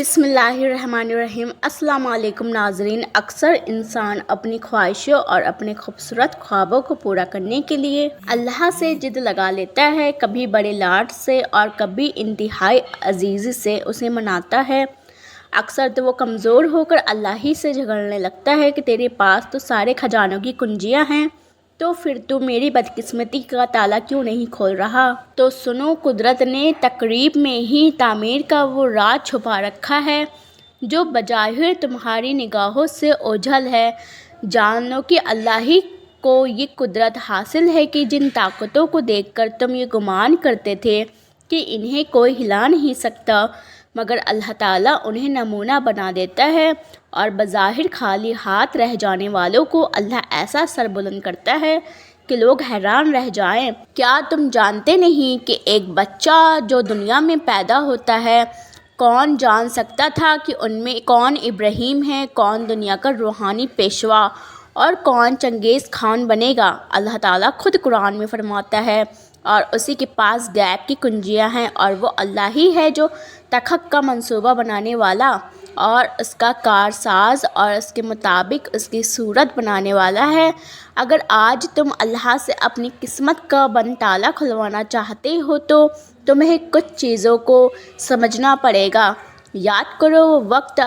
بسم اللہ الرحمن الرحیم۔ السلام علیکم ناظرین۔ اکثر انسان اپنی خواہشوں اور اپنے خوبصورت خوابوں کو پورا کرنے کے لیے اللہ سے ضد لگا لیتا ہے، کبھی بڑے لاڈ سے اور کبھی انتہائی عزیزی سے اسے مناتا ہے۔ اکثر تو وہ کمزور ہو کر اللہ ہی سے جھگڑنے لگتا ہے کہ تیرے پاس تو سارے خزانوں کی کنجیاں ہیں، تو پھر تو میری بدقسمتی کا تالا کیوں نہیں کھول رہا؟ تو سنو، قدرت نے تقریب میں ہی تعمیر کا وہ راز چھپا رکھا ہے جو بظاہر تمہاری نگاہوں سے اوجھل ہے۔ جان لو کہ اللہ ہی کو یہ قدرت حاصل ہے کہ جن طاقتوں کو دیکھ کر تم یہ گمان کرتے تھے کہ انہیں کوئی ہلا نہیں سکتا، مگر اللہ تعالیٰ انہیں نمونہ بنا دیتا ہے، اور بظاہر خالی ہاتھ رہ جانے والوں کو اللہ ایسا سر بلند کرتا ہے کہ لوگ حیران رہ جائیں۔ کیا تم جانتے نہیں کہ ایک بچہ جو دنیا میں پیدا ہوتا ہے، کون جان سکتا تھا کہ ان میں کون ابراہیم ہے، کون دنیا کا روحانی پیشوا اور کون چنگیز خان بنے گا؟ اللہ تعالیٰ خود قرآن میں فرماتا ہے، اور اسی کے پاس غیب کی کنجیاں ہیں، اور وہ اللہ ہی ہے جو تحقق کا منصوبہ بنانے والا اور اس کا کارساز اور اس کے مطابق اس کی صورت بنانے والا ہے۔ اگر آج تم اللہ سے اپنی قسمت کا بند تالا کھلوانا چاہتے ہو تو تمہیں کچھ چیزوں کو سمجھنا پڑے گا۔ یاد کرو وہ وقت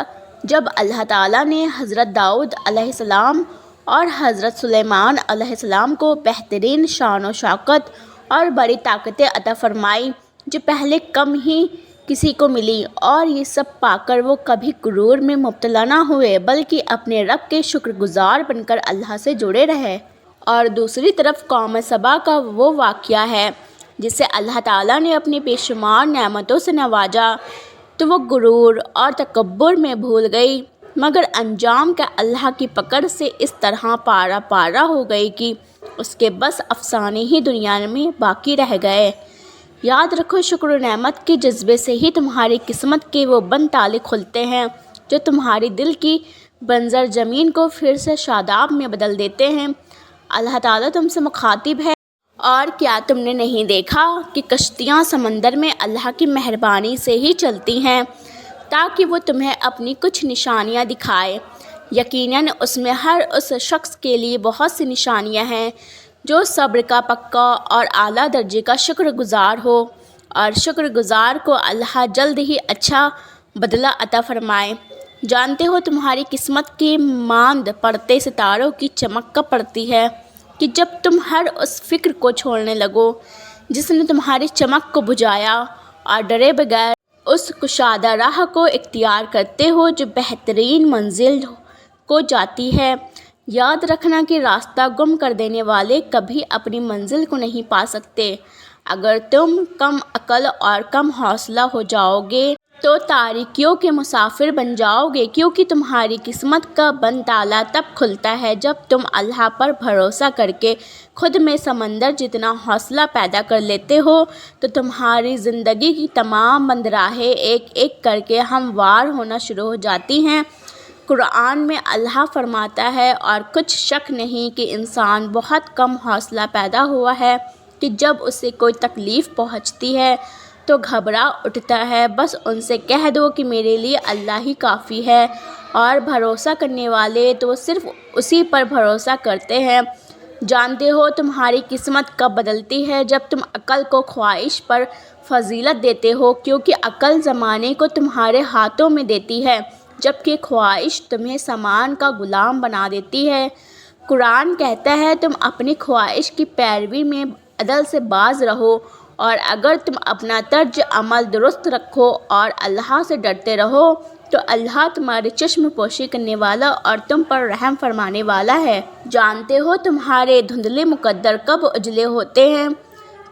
جب اللہ تعالیٰ نے حضرت داؤد علیہ السلام اور حضرت سلیمان علیہ السلام کو بہترین شان و شوکت اور بڑی طاقتیں عطا فرمائی جو پہلے کم ہی کسی کو ملی، اور یہ سب پا کر وہ کبھی غرور میں مبتلا نہ ہوئے بلکہ اپنے رب کے شکر گزار بن کر اللہ سے جڑے رہے۔ اور دوسری طرف قوم سبا کا وہ واقعہ ہے جسے اللہ تعالیٰ نے اپنی بے شمار نعمتوں سے نوازا، تو وہ غرور اور تکبر میں بھول گئی، مگر انجام کا اللہ کی پکڑ سے اس طرح پارا پارا ہو گئی کہ اس کے بس افسانے ہی دنیا میں باقی رہ گئے۔ یاد رکھو، شکر و نعمت کے جذبے سے ہی تمہاری قسمت کے وہ بند تالے کھلتے ہیں جو تمہاری دل کی بنجر زمین کو پھر سے شاداب میں بدل دیتے ہیں۔ اللہ تعالیٰ تم سے مخاطب ہے، اور کیا تم نے نہیں دیکھا کہ کشتیاں سمندر میں اللہ کی مہربانی سے ہی چلتی ہیں تاکہ وہ تمہیں اپنی کچھ نشانیاں دکھائے؟ یقیناً اس میں ہر اس شخص کے لیے بہت سی نشانیاں ہیں جو صبر کا پکا اور اعلیٰ درجے کا شکر گزار ہو، اور شکر گزار کو اللہ جلد ہی اچھا بدلہ عطا فرمائے۔ جانتے ہو، تمہاری قسمت کی ماند پڑتے ستاروں کی چمک کب پڑتی ہے کہ جب تم ہر اس فکر کو چھوڑنے لگو جس نے تمہاری چمک کو بجھایا، اور ڈرے بغیر اس کشادہ راہ کو اختیار کرتے ہو جو بہترین منزل کو جاتی ہے۔ یاد رکھنا کہ راستہ گم کر دینے والے کبھی اپنی منزل کو نہیں پا سکتے۔ اگر تم کم عقل اور کم حوصلہ ہو جاؤ گے تو تاریکیوں کے مسافر بن جاؤ گے، کیونکہ تمہاری قسمت کا بند تالا تب کھلتا ہے جب تم اللہ پر بھروسہ کر کے خود میں سمندر جتنا حوصلہ پیدا کر لیتے ہو، تو تمہاری زندگی کی تمام بند راہیں ایک ایک کر کے ہموار ہونا شروع ہو جاتی ہیں۔ قرآن میں اللہ فرماتا ہے، اور کچھ شک نہیں کہ انسان بہت کم حوصلہ پیدا ہوا ہے کہ جب اسے کوئی تکلیف پہنچتی ہے تو گھبرا اٹھتا ہے۔ بس ان سے کہہ دو کہ میرے لیے اللہ ہی کافی ہے، اور بھروسہ کرنے والے تو صرف اسی پر بھروسہ کرتے ہیں۔ جانتے ہو، تمہاری قسمت کب بدلتی ہے؟ جب تم عقل کو خواہش پر فضیلت دیتے ہو، کیونکہ عقل زمانے کو تمہارے ہاتھوں میں دیتی ہے جبکہ خواہش تمہیں سامان کا غلام بنا دیتی ہے۔ قرآن کہتا ہے، تم اپنی خواہش کی پیروی میں عدل سے باز رہو، اور اگر تم اپنا طرز عمل درست رکھو اور اللہ سے ڈرتے رہو تو اللہ تمہاری چشم پوشی کرنے والا اور تم پر رحم فرمانے والا ہے۔ جانتے ہو تمہارے دھندلے مقدر کب اجلے ہوتے ہیں؟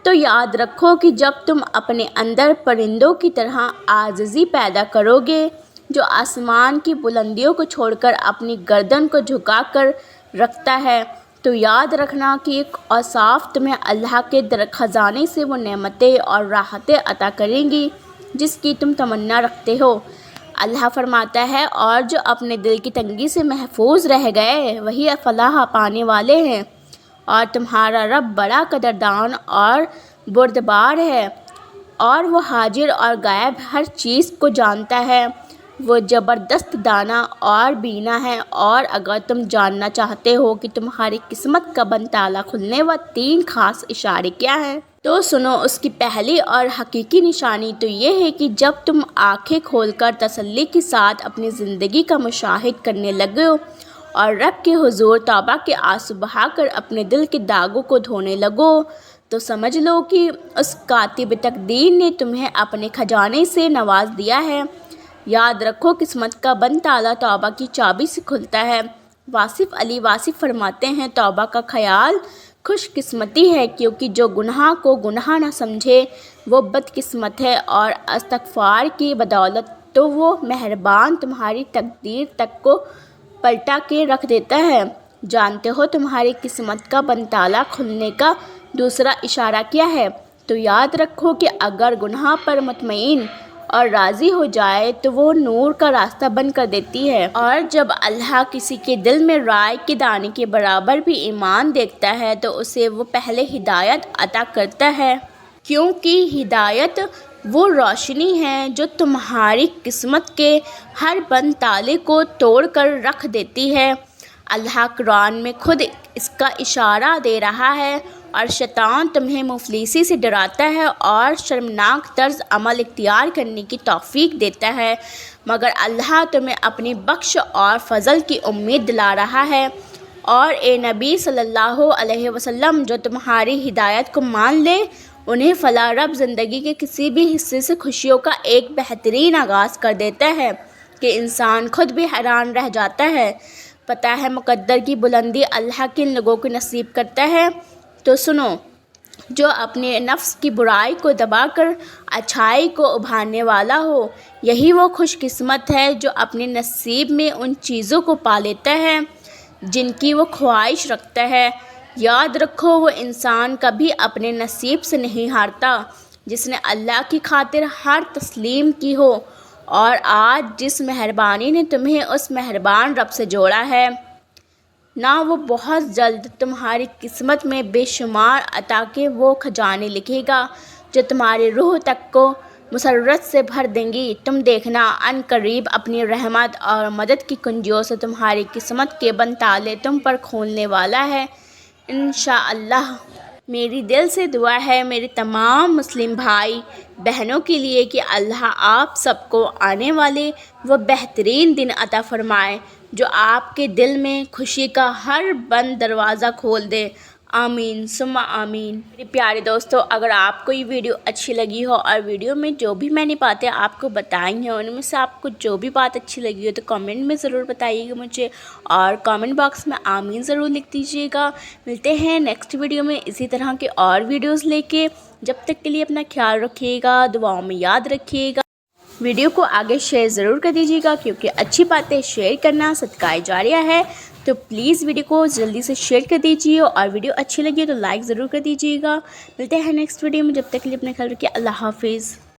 تو یاد رکھو کہ جب تم اپنے اندر پرندوں کی طرح عاجزی پیدا کرو گے جو آسمان کی بلندیوں کو چھوڑ کر اپنی گردن کو جھکا کر رکھتا ہے، تو یاد رکھنا کہ ایک اوصاف تمہیں اللہ کے خزانے سے وہ نعمتیں اور راحتیں عطا کریں گی جس کی تم تمنا رکھتے ہو۔ اللہ فرماتا ہے، اور جو اپنے دل کی تنگی سے محفوظ رہ گئے وہی فلاح پانے والے ہیں، اور تمہارا رب بڑا قدردان اور بردبار ہے، اور وہ حاضر اور غائب ہر چیز کو جانتا ہے۔ وہ زبردست دانا اور بینا ہے، اور اگر تم جاننا چاہتے ہو کہ تمہاری قسمت کا بند تالا کھلنے و 3 خاص اشارے کیا ہیں تو سنو۔ اس کی پہلی اور حقیقی نشانی تو یہ ہے کہ جب تم آنکھیں کھول کر تسلی کے ساتھ اپنی زندگی کا مشاہدہ کرنے لگو اور رب کے حضور توبہ کے آنسو بہا کر اپنے دل کے داغوں کو دھونے لگو، تو سمجھ لو کہ اس کاتب تقدیر نے تمہیں اپنے خزانے سے نواز دیا ہے۔ یاد رکھو، قسمت کا بند تالا توبہ کی چابی سے کھلتا ہے۔ واصف علی واصف فرماتے ہیں، توبہ کا خیال خوش قسمتی ہے، کیونکہ جو گناہ کو گناہ نہ سمجھے وہ بد قسمت ہے، اور استغفار کی بدولت تو وہ مہربان تمہاری تقدیر تک کو پلٹا کے رکھ دیتا ہے۔ جانتے ہو تمہاری قسمت کا بند تالا کھلنے کا دوسرا اشارہ کیا ہے؟ تو یاد رکھو کہ اگر گناہ پر مطمئن اور راضی ہو جائے تو وہ نور کا راستہ بند کر دیتی ہے، اور جب اللہ کسی کے دل میں رائے کے دانے کے برابر بھی ایمان دیکھتا ہے تو اسے وہ پہلے ہدایت عطا کرتا ہے، کیونکہ ہدایت وہ روشنی ہے جو تمہاری قسمت کے ہر بند تالے کو توڑ کر رکھ دیتی ہے۔ اللہ قرآن میں خود اس کا اشارہ دے رہا ہے، اور شیطان تمہیں مفلسی سے ڈراتا ہے اور شرمناک طرز عمل اختیار کرنے کی توفیق دیتا ہے، مگر اللہ تمہیں اپنی بخش اور فضل کی امید دلا رہا ہے۔ اور اے نبی صلی اللہ علیہ وسلم، جو تمہاری ہدایت کو مان لے انہیں فلاح رب زندگی کے کسی بھی حصے سے خوشیوں کا ایک بہترین آغاز کر دیتا ہے کہ انسان خود بھی حیران رہ جاتا ہے۔ پتہ ہے مقدر کی بلندی اللہ کن لوگوں کو نصیب کرتا ہے؟ تو سنو، جو اپنے نفس کی برائی کو دبا کر اچھائی کو ابھارنے والا ہو، یہی وہ خوش قسمت ہے جو اپنے نصیب میں ان چیزوں کو پا لیتا ہے جن کی وہ خواہش رکھتا ہے۔ یاد رکھو، وہ انسان کبھی اپنے نصیب سے نہیں ہارتا جس نے اللہ کی خاطر ہار تسلیم کی ہو، اور آج جس مہربانی نے تمہیں اس مہربان رب سے جوڑا ہے، نہ وہ بہت جلد تمہاری قسمت میں بے شمار عطا کے وہ خزانے لکھے گا جو تمہاری روح تک کو مسرت سے بھر دیں گی۔ تم دیکھنا، ان قریب اپنی رحمت اور مدد کی کنجیوں سے تمہاری قسمت کے بند تالے تم پر کھولنے والا ہے انشاءاللہ۔ میری دل سے دعا ہے میرے تمام مسلم بھائی بہنوں کے لیے کہ اللہ آپ سب کو آنے والے وہ بہترین دن عطا فرمائے جو آپ کے دل میں خوشی کا ہر بند دروازہ کھول دے۔ آمین ثم آمین۔ میرے پیارے دوستو، اگر آپ کو یہ ویڈیو اچھی لگی ہو اور ویڈیو میں جو بھی میں نے باتیں آپ کو بتائی ہیں ان میں سے آپ کو جو بھی بات اچھی لگی ہو تو کامنٹ میں ضرور بتائیے گا مجھے، اور کامنٹ باکس میں آمین ضرور لکھ دیجیے گا۔ ملتے ہیں نیکسٹ ویڈیو میں اسی طرح کے اور ویڈیوز لے کے۔ جب تک کے لیے اپنا خیال رکھیے گا، دعاؤں میں یاد رکھیے گا۔ ویڈیو کو آگے شیئر ضرور کر دیجیے گا، کیونکہ اچھی باتیں شیئر کرنا صدقہ جاریہ ہے، تو پلیز ویڈیو کو جلدی سے شیئر کر دیجیے، اور ویڈیو اچھی لگی تو لائک ضرور کر دیجیے گا۔ ملتے ہیں نیکسٹ ویڈیو میں، جب تک کے لیے اپنا خیال رکھیے۔ اللہ حافظ۔